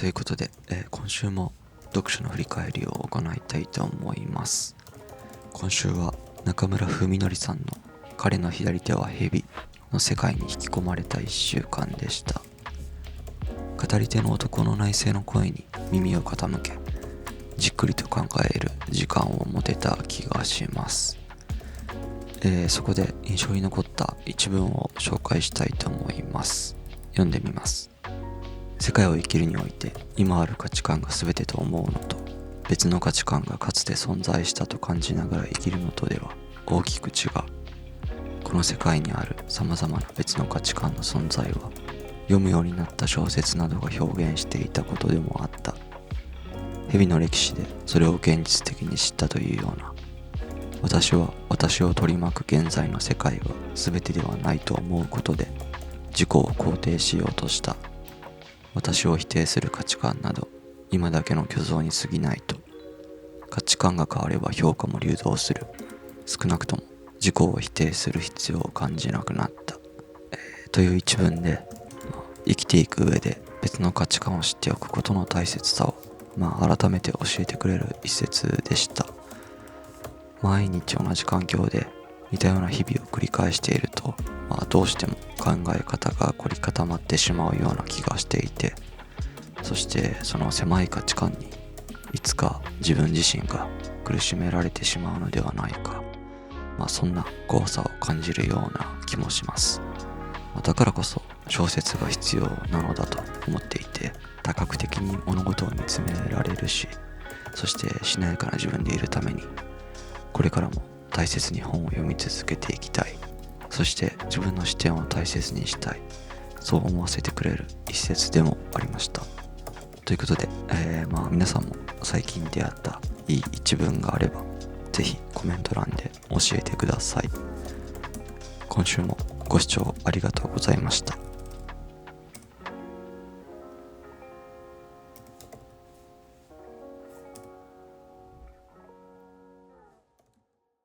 ということで、今週も読書の振り返りを行いたいと思います。今週は中村文則さんの彼の左手は蛇の世界に引き込まれた1週間でした。語り手の男の内省の声に耳を傾け、じっくりと考える時間を持てた気がします。そこで印象に残った一文を紹介したいと思います。読んでみます。世界を生きるにおいて今ある価値観が全てと思うのと、別の価値観がかつて存在したと感じながら生きるのとでは大きく違う。この世界にある様々な別の価値観の存在は読むようになった小説などが表現していたことでもあった。蛇の歴史でそれを現実的に知ったというような。私は私を取り巻く現在の世界は全てではないと思うことで自己を肯定しようとした。私を否定する価値観など今だけの虚像に過ぎないと。価値観が変われば評価も流動する。少なくとも自己を否定する必要を感じなくなった、という一文で、生きていく上で別の価値観を知っておくことの大切さを、改めて教えてくれる一節でした。毎日同じ環境で似たような日々を繰り返していると、どうしても考え方が凝り固まってしまうような気がしていて、そしてその狭い価値観にいつか自分自身が苦しめられてしまうのではないか、そんな怖さを感じるような気もします。だからこそ小説が必要なのだと思っていて、多角的に物事を見つめられるし、そしてしなやかな自分でいるためにこれからも大切に本を読み続けていきたい。そして自分の視点を大切にしたい。そう思わせてくれる一節でもありました。ということで、皆さんも最近出会ったいい一文があればぜひコメント欄で教えてください。今週もご視聴ありがとうございました。